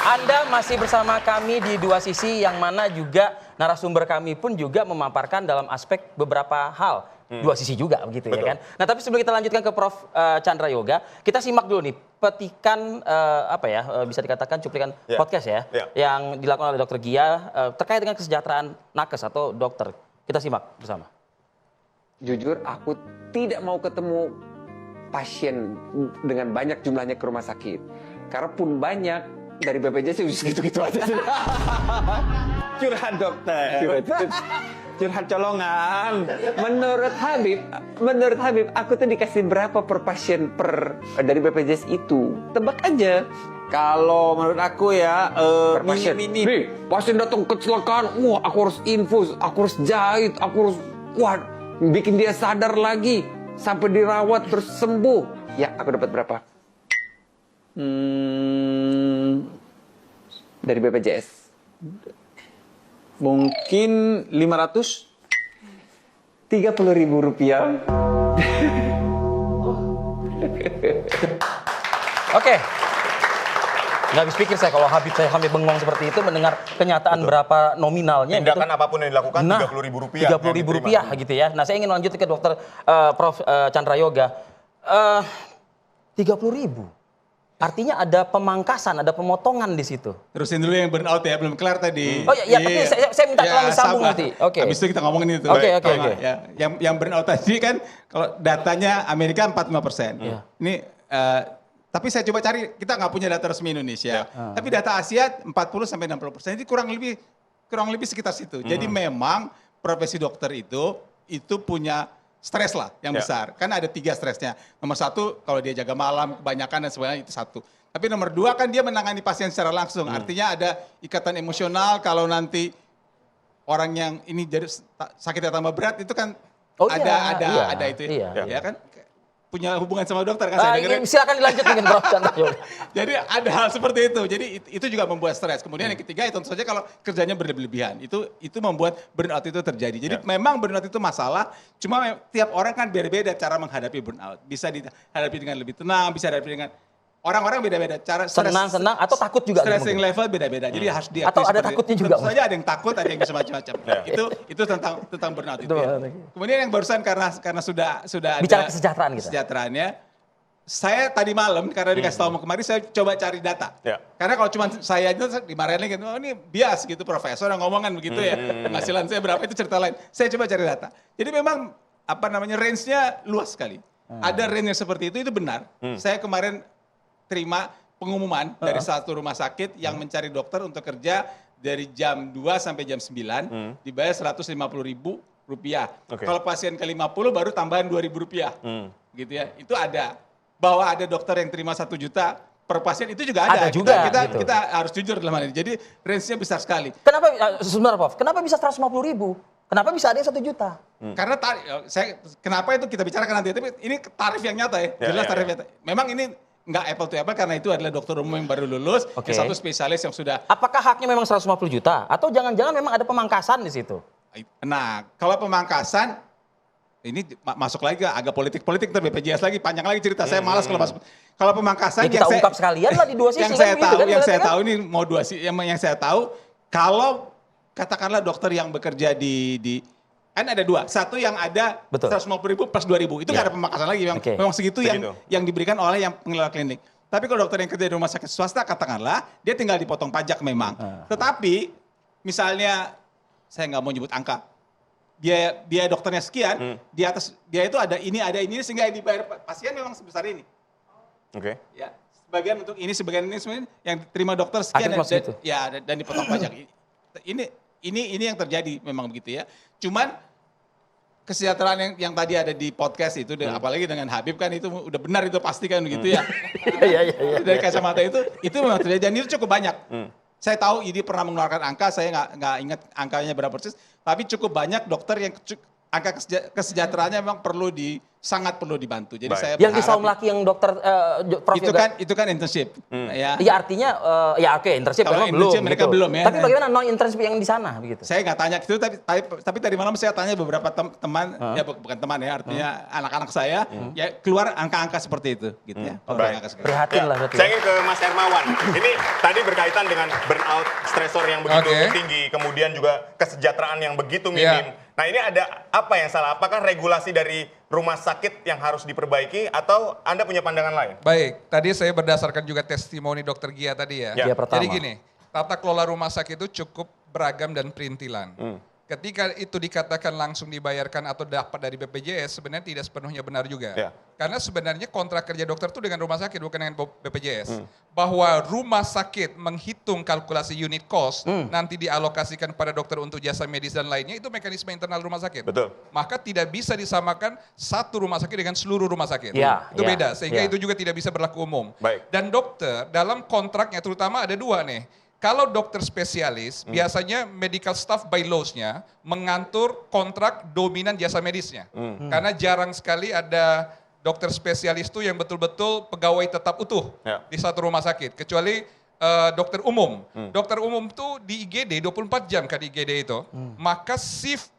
Anda masih bersama kami di Dua Sisi yang mana juga narasumber kami pun juga memaparkan dalam aspek beberapa hal. Dua sisi juga begitu. Betul. Ya kan. Nah tapi sebelum kita lanjutkan ke Prof. Chandra Yoga, kita simak dulu nih petikan bisa dikatakan cuplikan podcast yang dilakukan oleh Dr. Gia terkait dengan kesejahteraan nakes atau dokter. Kita simak bersama. Jujur aku tidak mau ketemu pasien dengan banyak jumlahnya ke rumah sakit. Karena pun banyak dari BPJS segitu-gitu aja. Curhat dokter. Curhat colongan. Menurut Habib, aku tuh dikasih berapa per pasien dari BPJS itu? Tebak aja. Kalau menurut aku ya Per pasien. mini. Nih, pasien datang kecelakaan, wah aku harus infus, aku harus jahit, aku harus bikin dia sadar lagi sampai dirawat terus sembuh. Ya, aku dapat berapa? Dari BPJS. Mungkin 500. 30.000 rupiah. Oke. Nggak habis pikir saya kalau Habib saya sampai bengong seperti itu mendengar kenyataan berapa nominalnya. Tindakan gitu. apapun yang dilakukan Rp30.000. Rp30.000 gitu ya. Nah saya ingin lanjut ke Dokter Prof. Chandra Yoga. 30.000. Artinya ada pemangkasan, ada pemotongan di situ. Terusin dulu yang burnout ya, belum kelar tadi. Oh iya, tapi saya minta tolong disambung nanti. Oke. Habis itu kita ngomongin itu. Oke. Ya, yang burnout tadi kan kalau datanya Amerika 45%. Iya. Ini tapi saya coba cari, kita nggak punya data resmi Indonesia. Tapi data Asia 40-60%. Jadi kurang lebih sekitar situ. Jadi memang profesi dokter itu punya stres lah yang besar. Kan ada 3 stresnya. Nomor 1 kalau dia jaga malam kebanyakan dan sebagainya itu 1. Tapi nomor 2 kan dia menangani pasien secara langsung. Artinya ada ikatan emosional kalau nanti orang yang ini jadi sakitnya tambah berat itu kan ada itu ya kan punya hubungan sama dokter kan saya dengar. Silakan dilanjut dengan Prof. Chandra Yoga. Jadi ada hal seperti itu. Jadi itu juga membuat stres. Kemudian yang ketiga tentu saja kalau kerjanya berlebihan. Itu membuat burnout itu terjadi. Jadi memang burnout itu masalah. Cuma tiap orang kan beda-beda cara menghadapi burnout. Bisa dihadapi dengan lebih tenang, bisa dihadapi dengan orang-orang beda-beda cara senang atau takut juga stressing level beda-beda. Jadi harus diakui atau ada takutnya juga. Tentu saja ada yang takut, ada yang bisa macam-macam. Itu tentang burnout itu. Ya. Kemudian yang barusan karena sudah bicara ada kesejahteraan kita. Kesejahteraannya, saya tadi malam karena dikasih tahu kemarin saya coba cari data. Karena kalau cuma saya aja dimarahin lagi, oh ini bias gitu profesor yang ngomongan begitu ya. Penghasilan saya berapa itu cerita lain. Saya coba cari data. Jadi memang range-nya luas sekali. Ada range yang seperti itu benar. Saya kemarin terima pengumuman dari satu rumah sakit yang mencari dokter untuk kerja dari jam 2 sampai jam 9 dibayar Rp150.000. Kalau pasien ke 50 baru tambahan Rp2.000. Gitu ya. Itu ada. Bahwa ada dokter yang terima 1 juta per pasien itu juga ada. Juga, kita harus jujur dalam hal ini. Jadi range-nya besar sekali. Kenapa sebenarnya Prof? Kenapa bisa 150.000? Kenapa bisa ada yang 1 juta? Karena kenapa itu kita bicarakan nanti. Tapi ini tarif yang nyata ya. Jelas tarif nyata. Memang ini nggak apple to apple karena itu adalah dokter umum yang baru lulus, yang satu spesialis yang sudah. Apakah haknya memang 150 juta atau jangan-jangan memang ada pemangkasan di situ? Nah, kalau pemangkasan ini masuk lagi agak politik BPJS lagi panjang lagi cerita. Saya malas kalau masuk. Kalau pemangkasan kita ungkap sekalian lah di Dua Sisi. Yang saya tahu ini mau Dua Sisi. Yang saya tahu kalau katakanlah dokter yang bekerja di kan ada 2, satu yang ada 150.000 plus 2.000, itu nggak ada pemangkasan lagi, memang segitu yang diberikan oleh yang pengelola klinik. Tapi kalau dokter yang kerja di rumah sakit swasta, katakanlah dia tinggal dipotong pajak memang. Tetapi misalnya saya nggak mau nyebut angka, biaya dokternya sekian, di atas dia itu ada ini sehingga yang dibayar pasien memang sebesar ini. Ya, sebagian untuk ini, sebagian ini yang diterima dokter sekian dan dipotong pajak. Ini yang terjadi memang begitu ya. Cuman kesejahteraan yang tadi ada di podcast itu, apalagi dengan Habib kan itu udah benar itu pasti kan begitu ya. Dari kacamata itu memang terjadi dan itu cukup banyak. Saya tahu ini pernah mengeluarkan angka, saya nggak ingat angkanya berapa persis, tapi cukup banyak dokter yang angka kesejahteraannya memang sangat perlu dibantu. Jadi Baik. saya Yang di berharap Saumlaki yang dokter Prof itu kan internship. Ya. Iya artinya ya oke internship Kalau memang internship belum mereka gitu. belum ya. Tapi bagaimana non internship yang di sana begitu? Saya nggak tanya itu, tapi tadi malam saya tanya beberapa teman, ya bukan teman ya, artinya anak-anak saya, ya keluar angka-angka seperti itu, gitu ya. Baik. Angka seperti itu. Prihatin lah berarti. Saya ingin ke Mas Hermawan. Ini tadi berkaitan dengan burnout, stresor yang begitu Oke. tinggi, kemudian juga kesejahteraan yang begitu minim. Nah ini ada apa yang salah? Apakah regulasi dari rumah sakit yang harus diperbaiki atau Anda punya pandangan lain? Baik, tadi saya berdasarkan juga testimoni Dokter Gia tadi ya. Gia pertama. Jadi gini, tata kelola rumah sakit itu cukup beragam dan perintilan. Ketika itu dikatakan langsung dibayarkan atau dapat dari BPJS, sebenarnya tidak sepenuhnya benar juga. Ya. Karena sebenarnya kontrak kerja dokter itu dengan rumah sakit, bukan dengan BPJS. Bahwa rumah sakit menghitung kalkulasi unit cost, nanti dialokasikan pada dokter untuk jasa medis dan lainnya, itu mekanisme internal rumah sakit. Betul. Maka tidak bisa disamakan satu rumah sakit dengan seluruh rumah sakit. Ya, Itu ya, beda, sehingga ya. itu juga tidak bisa berlaku umum. Baik. Dan dokter dalam kontraknya terutama ada dua nih. Kalau dokter spesialis, biasanya medical staff by laws-nya mengatur kontrak dominan jasa medisnya. Karena jarang sekali ada dokter spesialis itu yang betul-betul pegawai tetap utuh Ya. di satu rumah sakit. Kecuali dokter umum. Dokter umum itu di IGD 24 jam kan di IGD itu. Maka shift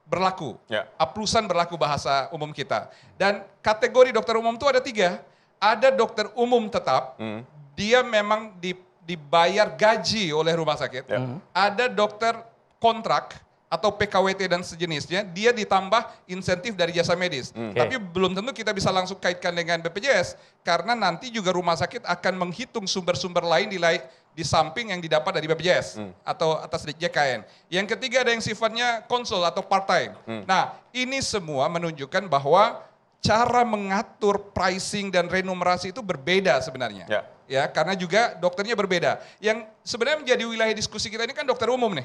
berlaku. Ya. Aplusan berlaku bahasa umum kita. Dan kategori dokter umum itu ada 3. Ada dokter umum tetap, dia memang dibayar gaji oleh rumah sakit. Ada dokter kontrak atau PKWT dan sejenisnya, dia ditambah insentif dari jasa medis. Tapi belum tentu kita bisa langsung kaitkan dengan BPJS, karena nanti juga rumah sakit akan menghitung sumber-sumber lain di samping yang didapat dari BPJS atau atas JKN. Yang ketiga ada yang sifatnya konsul atau part-time. Nah ini semua menunjukkan bahwa cara mengatur pricing dan remunerasi itu berbeda sebenarnya. Ya, karena juga dokternya berbeda. Yang sebenarnya menjadi wilayah diskusi kita ini kan dokter umum nih.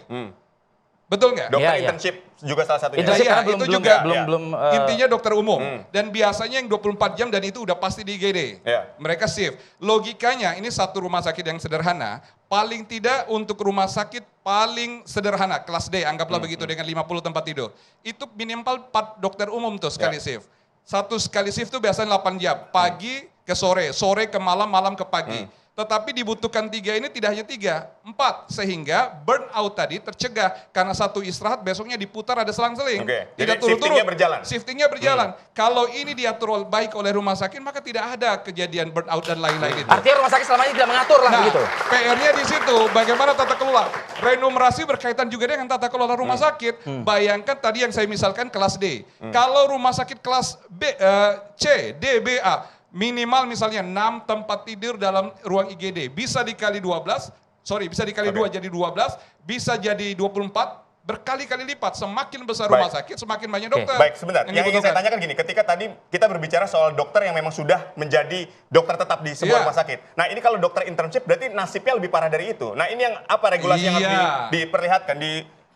Betul nggak? Dokter Ya, ya. internship juga salah satunya. Internship Iya, karena itu belum juga belum intinya dokter umum. Dan biasanya yang 24 jam dan itu udah pasti di IGD. Ya. Mereka shift. Logikanya ini satu rumah sakit yang sederhana, paling tidak untuk rumah sakit paling sederhana, kelas D, anggaplah begitu dengan 50 tempat tidur. Itu minimal 4 dokter umum tuh sekali shift. Satu sekali shift tuh biasanya 8 jam, pagi ke sore, sore ke malam, malam ke pagi. Tetapi dibutuhkan 3 ini tidak hanya 3, 4. Sehingga burnout tadi tercegah. Karena satu istirahat besoknya diputar ada selang-seling. Oke, Tidak jadi turut-turut. shiftingnya berjalan. Shiftingnya berjalan. Kalau ini diatur baik oleh rumah sakit, maka tidak ada kejadian burnout dan lain-lain itu. Artinya rumah sakit selama ini tidak mengatur lah Nah, begitu. PR-nya di situ, bagaimana tata kelola. Renumerasi berkaitan juga dengan tata kelola rumah sakit. Bayangkan tadi yang saya misalkan kelas D. Kalau rumah sakit kelas C, D, B, A, minimal misalnya 6 tempat tidur dalam ruang IGD. Bisa dikali 12, bisa dikali 2 jadi 12, bisa jadi 24, berkali-kali lipat. Semakin besar rumah sakit, semakin banyak dokter. Baik, sebentar. Yang ingin saya dibutuhkan. tanyakan gini, ketika tadi kita berbicara soal dokter yang memang sudah menjadi dokter tetap di sebuah Iya. rumah sakit. Nah ini kalau dokter internship berarti nasibnya lebih parah dari itu. Nah ini yang apa regulasi yang harus Iya. diperlihatkan,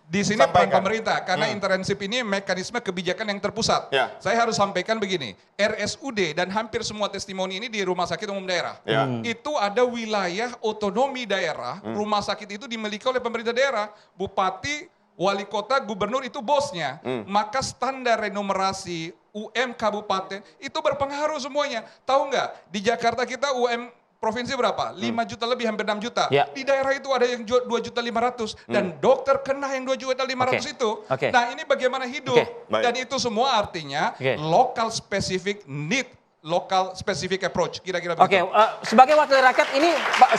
Di sini peran disampaikan? pemerintah, karena internship ini mekanisme kebijakan yang terpusat. Ya. Saya harus sampaikan begini, RSUD dan hampir semua testimoni ini di rumah sakit umum daerah. Ya. Itu ada wilayah otonomi daerah, rumah sakit itu dimiliki oleh pemerintah daerah. Bupati, wali kota, gubernur itu bosnya. Maka standar renumerasi UM kabupaten itu berpengaruh semuanya. Tahu nggak, di Jakarta kita UM provinsi berapa? 5 juta lebih, hampir 6 juta. Ya. Di daerah itu ada yang 2.500.000 dan dokter kena yang 2.500.000 itu. Oke. Nah ini bagaimana hidup? Oke. Baik. Dan itu semua artinya Oke. local specific need, local specific approach. Kira-kira Oke, begitu. sebagai wakil rakyat ini Pak,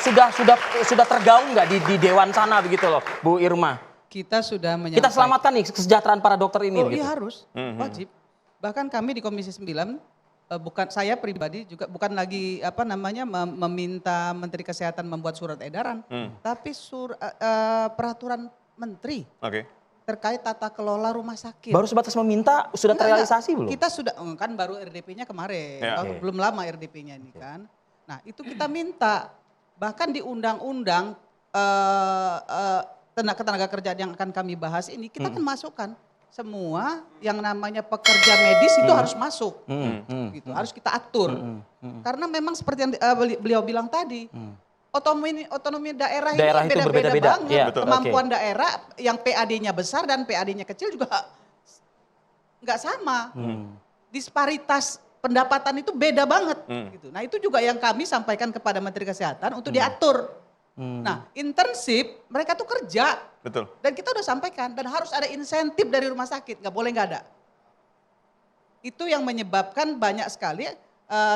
sudah tergaung nggak di dewan sana begitu loh, Bu Irma? Kita sudah menyampaikan. Kita selamatkan nih kesejahteraan para dokter ini. Oh begitu. iya harus, wajib. Bahkan kami di Komisi 9, bukan saya pribadi juga bukan lagi meminta Menteri Kesehatan membuat surat edaran, tapi peraturan Menteri Oke. terkait tata kelola rumah sakit. Baru sebatas meminta, sudah Enggak, terrealisasi belum? Kita sudah, kan baru RDP-nya kemarin, Ya. Oke. belum lama RDP-nya ini kan. Nah itu kita minta, bahkan di undang-undang tenaga kerjaan yang akan kami bahas ini, kita kan masukkan semua yang namanya pekerja medis itu harus masuk, gitu, harus kita atur. Karena memang seperti yang beliau bilang tadi, otonomi daerah Daerah ini itu beda-beda berbeda-beda. banget. Iya, betul. Kemampuan daerah yang PAD-nya besar dan PAD-nya kecil juga nggak sama. Disparitas pendapatan itu beda banget. Gitu. Nah itu juga yang kami sampaikan kepada Menteri Kesehatan untuk diatur. Nah internship mereka tuh kerja. Betul. Dan kita udah sampaikan dan harus ada insentif dari rumah sakit, nggak boleh nggak ada. Itu yang menyebabkan banyak sekali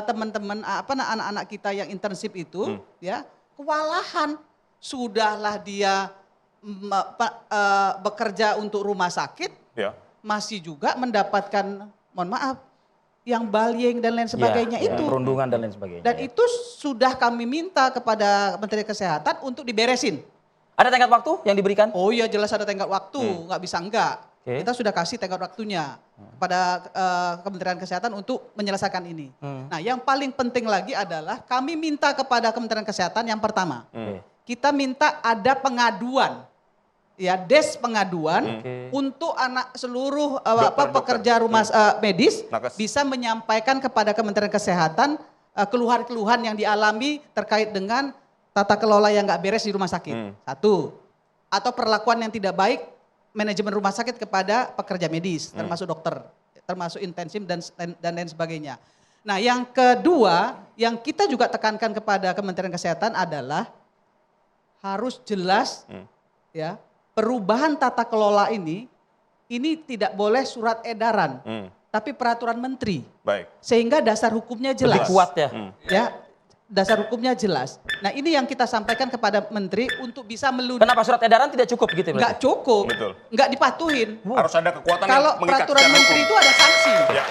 teman-teman anak-anak kita yang internship itu ya kewalahan. Sudahlah dia bekerja untuk rumah sakit, masih juga mendapatkan, mohon maaf, yang bullying dan lain sebagainya itu. Perundungan dan lain sebagainya. Dan itu sudah kami minta kepada Menteri Kesehatan untuk diberesin. Ada tenggat waktu yang diberikan? Oh iya jelas ada tenggat waktu, nggak bisa enggak. Kita sudah kasih tenggat waktunya kepada Kementerian Kesehatan untuk menyelesaikan ini. Nah yang paling penting lagi adalah kami minta kepada Kementerian Kesehatan yang pertama. Kita minta ada pengaduan. Ya, des pengaduan untuk seluruh pekerja rumah medis bisa menyampaikan kepada Kementerian Kesehatan keluhan-keluhan yang dialami terkait dengan tata kelola yang nggak beres di rumah sakit. Satu, atau perlakuan yang tidak baik manajemen rumah sakit kepada pekerja medis, termasuk dokter, termasuk intensif dan lain sebagainya. Nah, yang kedua, yang kita juga tekankan kepada Kementerian Kesehatan adalah harus jelas, ya. Perubahan tata kelola ini tidak boleh surat edaran, tapi peraturan menteri. Baik. Sehingga dasar hukumnya jelas. Lebih kuat ya. Ya, dasar hukumnya jelas. Nah ini yang kita sampaikan kepada menteri untuk bisa melunasi. Kenapa surat edaran tidak cukup gitu? Nggak cukup, Betul. nggak dipatuhin. Harus ada kekuatan Kalau yang mengikat peraturan secara menteri hukum. itu ada sanksi. Ya.